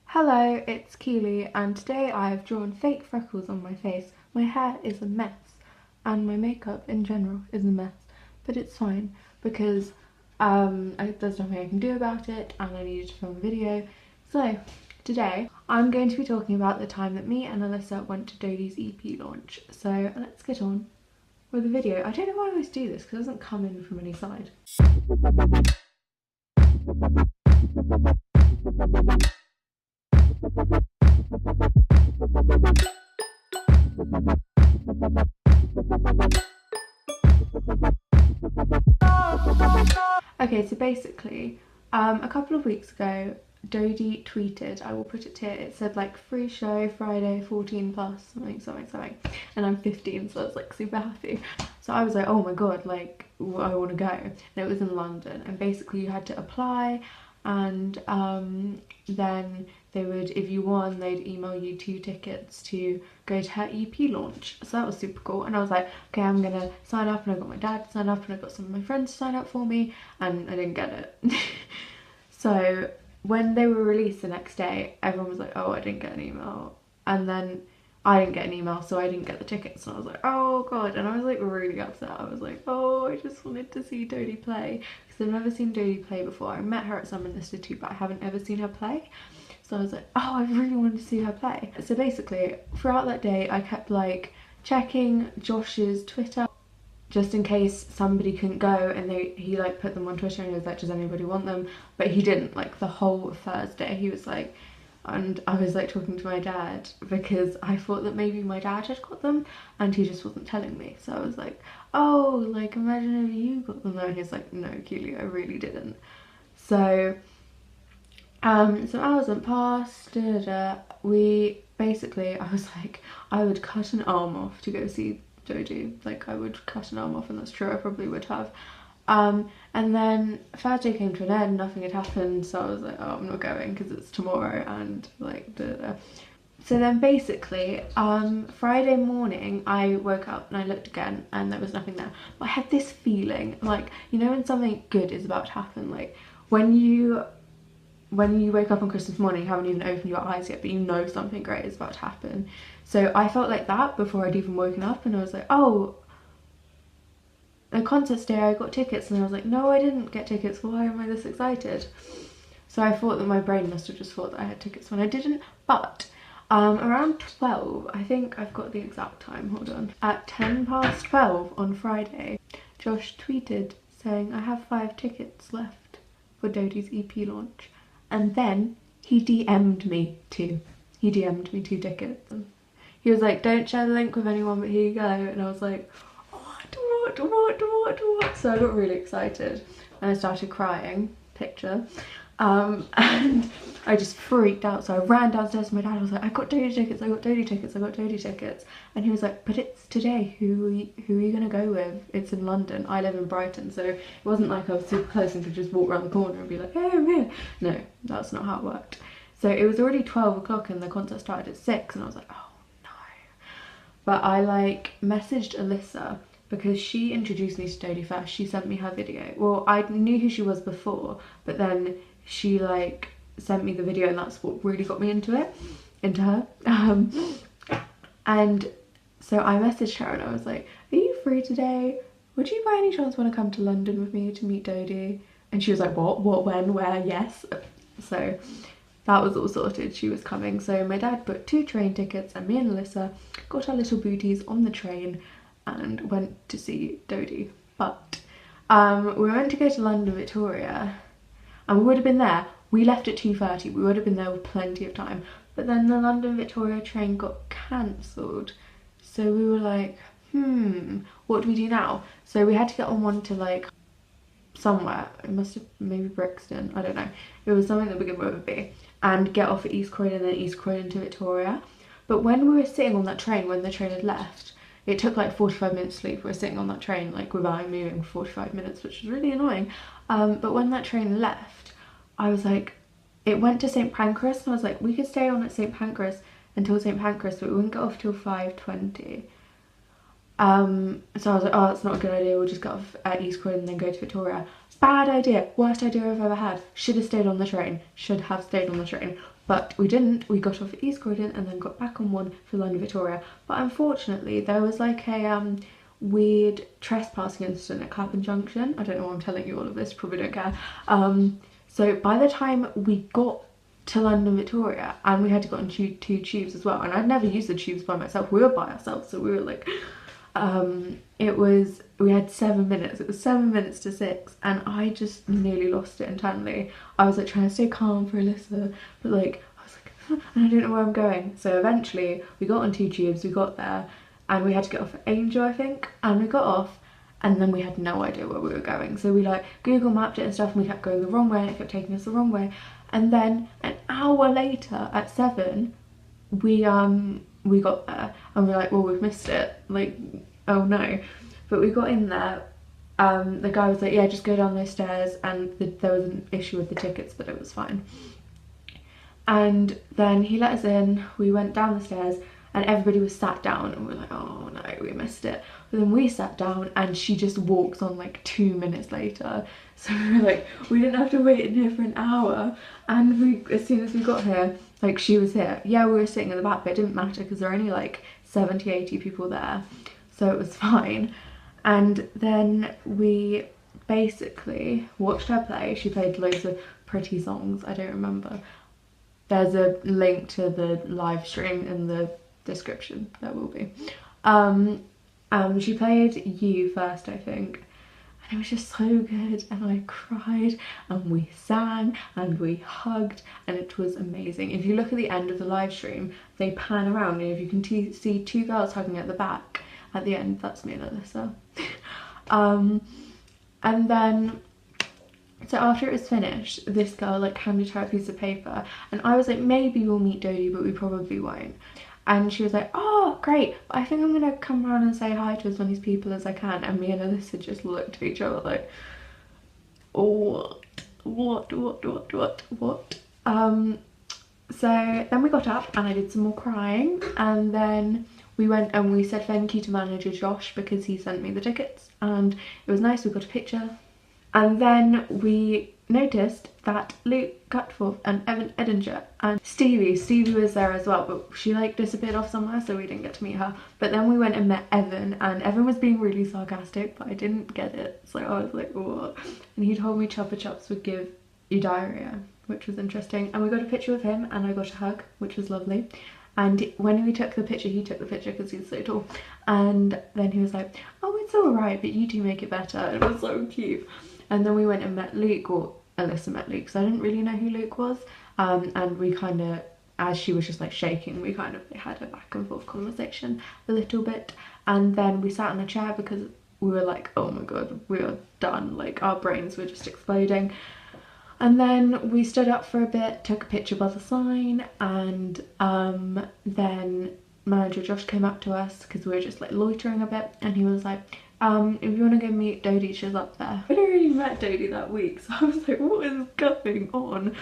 Hello, it's Keely, and today I have drawn fake freckles on my face. My hair is a mess, and my makeup in general is a mess, but it's fine because there's nothing I can do about it, and I needed to film a video. So today I'm going to be talking about the time that me and Alyssa went to Dodie's EP launch. So let's get on with the video. I don't know why I always do this because it doesn't come in from any side. Okay, so basically, a couple of weeks ago, Dodie tweeted, I will put it here, it said like free show Friday 14 plus, something, and I'm 15, so I was like super happy. So I was like, oh my god, like I want to go, and it was in London, and basically you had to apply, and then they would, if you won, they'd email you 2 tickets to go to her EP launch. So that was super cool, and I was like, okay, I'm gonna sign up, and I got my dad to sign up, and I got some of my friends to sign up for me, and I didn't get it. So when they were released the next day, everyone was like, oh, I didn't get an email, and then I didn't get an email, so I didn't get the tickets, and I was like, oh god, and I was like really upset. I was like, oh, I just wanted to see Dodie play, because I've never seen Dodie play before. I met her at Summer Institute, but I haven't ever seen her play. So I was like, oh, I really wanted to see her play. So basically, throughout that day, I kept like checking Josh's Twitter just in case somebody couldn't go, and he like put them on Twitter and he was like, does anybody want them? But he didn't, like the whole Thursday. He was like, and I was like talking to my dad because I thought that maybe my dad had got them and he just wasn't telling me. So I was like, oh, like imagine if you got them though. And he's like, no, Keely, I really didn't. So some hours went past, we basically, I was like, I would cut an arm off to go see Dodie. Like I would cut an arm off, and that's true, I probably would have. And then Thursday came to an end, nothing had happened, so I was like, oh, I'm not going because it's tomorrow, and like So then basically, Friday morning I woke up and I looked again and there was nothing there. But I had this feeling, like, you know when something good is about to happen, like when you wake up on Christmas morning, you haven't even opened your eyes yet, but you know something great is about to happen. So I felt like that before I'd even woken up, and I was like, oh, a concerts day, I got tickets, and I was like, no, I didn't get tickets, why am I this excited? So I thought that my brain must have just thought that I had tickets when I didn't, but around 12, I think I've got the exact time, hold on, at 12 on Friday, Josh tweeted saying, I have 5 tickets left for Dodie's EP launch. And then he DM'd me 2. He DM'd me 2 tickets. He was like, don't share the link with anyone, but here you go. And I was like, what? So I got really excited and I started crying, picture. And I just freaked out, so I ran downstairs to my dad. I was like, I got Dodie tickets, I got Dodie tickets, I got Dodie tickets. And he was like, but it's today, who are you gonna go with? It's in London, I live in Brighton, so it wasn't like I was super close and could just walk around the corner and be like, hey, I'm here. No, that's not how it worked. So it was already 12 o'clock and the concert started at 6, and I was like, oh no. But I like messaged Alyssa because she introduced me to Dodie first. She sent me her video. Well, I knew who she was before, but then she like sent me the video, and that's what really got me into her. And so I messaged her and I was like, are you free today? Would you by any chance want to come to London with me to meet Dodie? And she was like, what, when, where? Yes. So that was all sorted, she was coming. So my dad booked 2 train tickets, and me and Alyssa got our little booties on the train and went to see Dodie. But we were meant to go to London Victoria, and we would have been there. We left at 2:30, we would have been there with plenty of time. But then the London Victoria train got cancelled. So we were like, what do we do now? So we had to get on one to like somewhere. It must have, maybe Brixton, I don't know. It was something that began with a B. And get off at East Croydon and then East Croydon to Victoria. But when we were sitting on that train, when the train had left, it took like 45 minutes to leave. We were sitting on that train like without moving for 45 minutes, which was really annoying. But when that train left, I was like, it went to St Pancras, and I was like, we could stay on at St Pancras until St Pancras, but we wouldn't get off till 5:20. So I was like, oh, that's not a good idea, we'll just get off at East Croydon and then go to Victoria. Bad idea, worst idea I've ever had. Should have stayed on the train, should have stayed on the train. But we didn't, we got off at East Croydon and then got back on one for London Victoria. But unfortunately, there was like a weird trespassing incident at Clapham Junction. I don't know why I'm telling you all of this, probably don't care. So by the time we got to London Victoria, and we had to go on two tubes as well, and I'd never used the tubes by myself, we were by ourselves, so we were like, we had 7 minutes, it was 7 minutes to 6, and I just nearly lost it internally. I was like trying to stay calm for Alyssa, but like I was like and I don't know where I'm going. So eventually we got on 2 tubes, we got there, and we had to get off at Angel, I think, and we got off, and then we had no idea where we were going. So we like Google mapped it and stuff, and we kept going the wrong way, and it kept taking us the wrong way. And then an hour later at 7, we got there, and we're like, well, we've missed it, like, oh no. But we got in there, the guy was like, yeah, just go down those stairs, and there was an issue with the tickets, but it was fine. And then he let us in, we went down the stairs, and everybody was sat down, and we were like, oh no, we missed it. But then we sat down, and she just walks on like 2 minutes later. So we were like, we didn't have to wait in here for an hour, and as soon as we got here, like, she was here. Yeah, we were sitting in the back, but it didn't matter because there were only like 70, 80 people there, so it was fine. And then we basically watched her play. She played loads of pretty songs, I don't remember. There's a link to the live stream in the description, there will be. She played You first, I think, and it was just so good, and I cried, and we sang, and we hugged, and it was amazing. If you look at the end of the live stream, they pan around, and if you can see 2 girls hugging at the back at the end, that's me and Alyssa. And then, so after it was finished, this girl like handed her a piece of paper, and I was like, maybe we'll meet Dodie, but we probably won't. And she was like, oh great, I think I'm gonna come around and say hi to as many people as I can. And me and Alyssa just looked at each other like, what? So then we got up and I did some more crying, and then we went and we said thank you to manager Josh because he sent me the tickets, and it was nice, we got a picture. And then we noticed that Luke Cutforth and Evan Edinger and Stevie was there as well, but she like disappeared off somewhere, so we didn't get to meet her. But then we went and met Evan, and Evan was being really sarcastic, but I didn't get it, so I was like, what? And he told me Chupa Chups would give you diarrhea, which was interesting. And we got a picture with him, and I got a hug, which was lovely. And when we took the picture, he took the picture because he's so tall, and then he was like, oh, it's all right, but you do make it better. It was so cute. And then we went and met Luke, or Alyssa met Luke, because I didn't really know who Luke was, and we kind of, as she was just like shaking, we kind of had a back and forth conversation a little bit. And then we sat in a chair because we were like, oh my god, we are done, like our brains were just exploding. And then we stood up for a bit, took a picture by the sign, and then manager Josh came up to us because we were just like loitering a bit, and he was like, if you want to go meet Dodie, she's up there. I'd already met Dodie that week, so I was like, what is going on?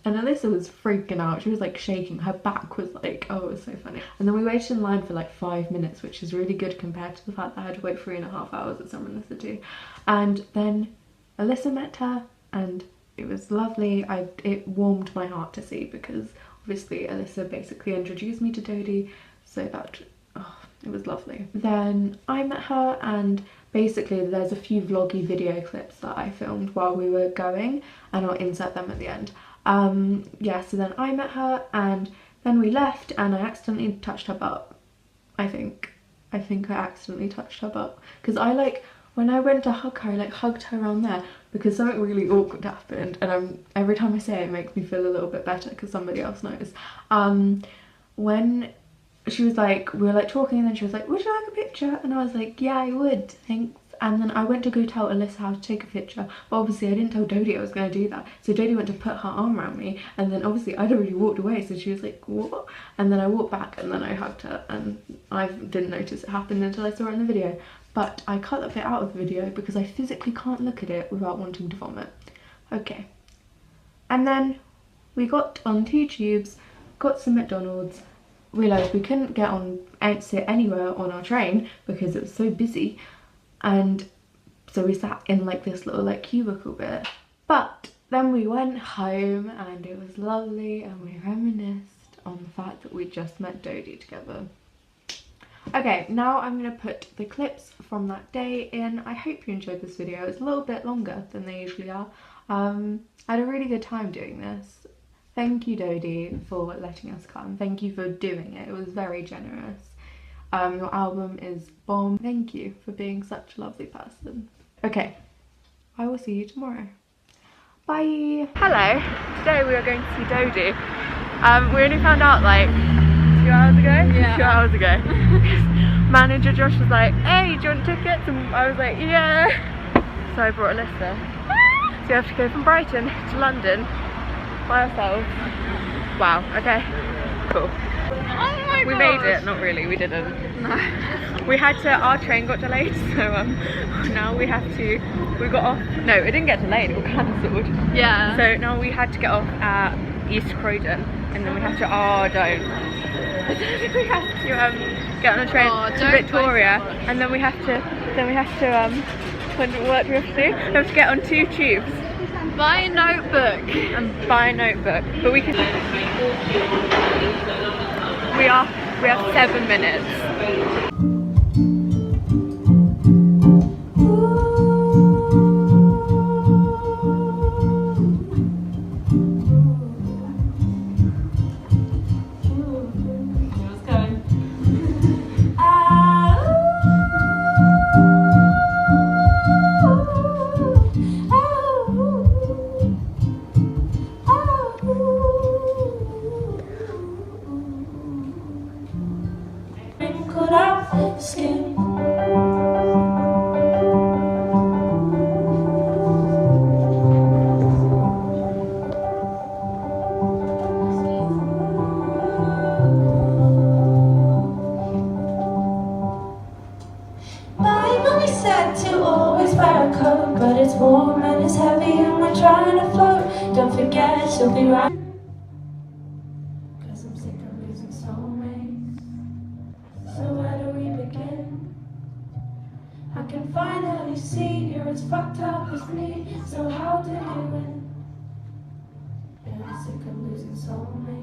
And Alyssa was freaking out, she was like shaking, her back was like, oh, it was so funny. And then we waited in line for like 5 minutes, which is really good compared to the fact that I had to wait 3.5 hours at Summer in the City. And then Alyssa met her, and it was lovely. It warmed my heart to see, because obviously Alyssa basically introduced me to Dodie, so that, oh, it was lovely. Then I met her, and basically there's a few vloggy video clips that I filmed while we were going, and I'll insert them at the end. Yeah, so then I met her, and then we left, and I accidentally touched her butt. I think I accidentally touched her butt, because I like, when I went to hug her, I like hugged her around there because something really awkward happened, and every time I say it, it makes me feel a little bit better because somebody else knows. When she was like, we were like talking, and then she was like, would you like a picture? And I was like, yeah, I would, thanks. And then I went to go tell Alyssa how to take a picture, but obviously I didn't tell Dodie I was going to do that. So Dodie went to put her arm around me, and then obviously I'd already walked away, so she was like, what? And then I walked back, and then I hugged her, and I didn't notice it happened until I saw it in the video. But I cut that bit out of the video because I physically can't look at it without wanting to vomit. Okay. And then we got on 2 tubes, got some McDonald's, realised we couldn't get on and sit anywhere on our train because it was so busy, and so we sat in like this little like cubicle bit. But then we went home and it was lovely, and we reminisced on the fact that we just met Dodie together. Okay, now I'm going to put the clips from that day in. I hope you enjoyed this video. It's a little bit longer than they usually are. I had a really good time doing this. Thank you, Dodie, for letting us come. Thank you for doing it. It was very generous. Your album is bomb. Thank you for being such a lovely person. Okay, I will see you tomorrow. Bye. Hello. Today we are going to see Dodie. We only found out like 2 hours ago? Yeah. 2 hours ago. Manager Josh was like, hey, do you want tickets? And I was like, yeah. So I brought Alyssa. So we have to go from Brighton to London by ourselves. Wow, okay, cool. Oh my God. We made it, not really, we didn't. No. We had to, our train got delayed, so now we have to, we got off, no, it didn't get delayed, it got cancelled. Yeah. So now we had to get off at East Croydon, and then we have to, oh don't. We have to get on a train to Victoria, and then we have to, what do we have to do? We have to get on 2 tubes. Buy a notebook. And buy a notebook. But we can, we have 7 minutes. But it's warm and it's heavy and we're trying to float. Don't forget she'll be right. Cause I'm sick of losing soulmates. So where do we begin? I can finally see you're as fucked up as me. So how did you win? Yeah, I'm sick of losing soulmates.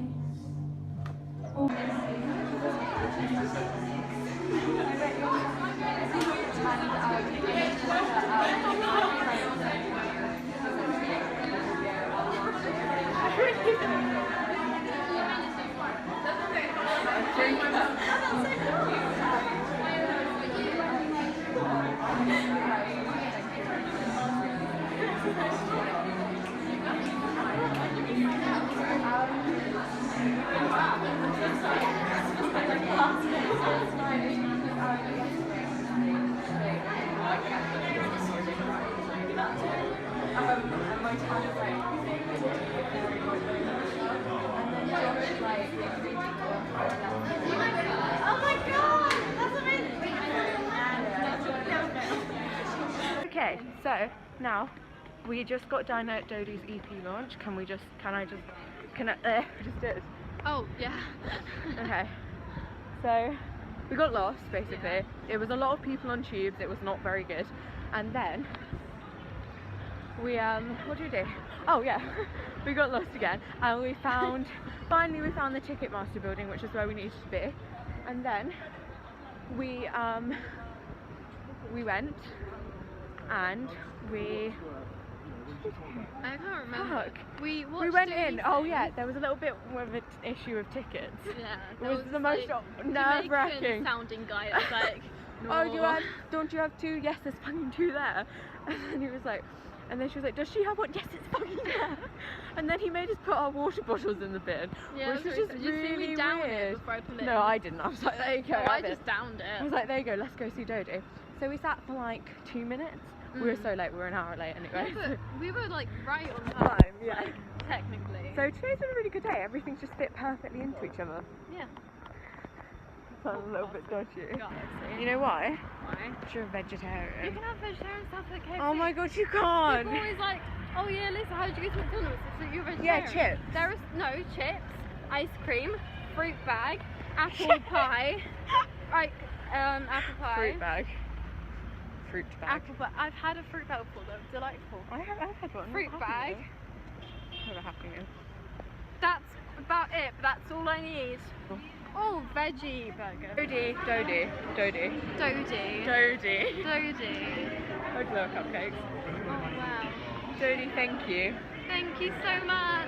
Okay, so now we just got down at Dodie's EP launch. Can I just do it? Oh, yeah. Okay. So we got lost basically. Yeah. It was a lot of people on tubes, it was not very good. And then we what did we do? Oh yeah, we got lost again, and we found finally we found the Ticketmaster building, which is where we needed to be. And then we went and I can't remember. Fuck. We went in. Oh yeah, there was a little bit of an issue of tickets. Yeah. It was the most nerve-wracking sounding guy. I was like, no. Oh, don't you have 2? Yes, there's fucking 2 there. And then he was like, and then she was like, does she have one? Yes, it's fucking there. And then he made us put our water bottles in the bin, yeah, which was just really weird. Before I put it no, I didn't. I was like, there you go. I just downed it. I was like, there you go. Let's go see Dodie. So we sat for like 2 minutes. We were so late. We were an hour late anyway. Yeah, but we were like right on time. Yeah. Like, technically. So today's been a really good day. Everything's just fit perfectly into each other. Yeah. Sounds a little bit dodgy. God, you know why? Why? Because you're a vegetarian. You can have vegetarian stuff at KFC. Oh my god, you can't! People always like, oh yeah, Lisa, how did you get to McDonald's? So you're vegetarian. Yeah, chips. There is no chips. ice cream, fruit bag, apple pie, like apple pie. Fruit bag. Fruit bag. Apple pie. I've had a fruit bag before though. Delightful. I've had one. Fruit bag. Never happy meal. That's about it. But that's all I need. Oh, veggie burger. Dodie. Dodie. Dodie. Those little cupcakes. Oh wow. Dodie, thank you. Thank you so much.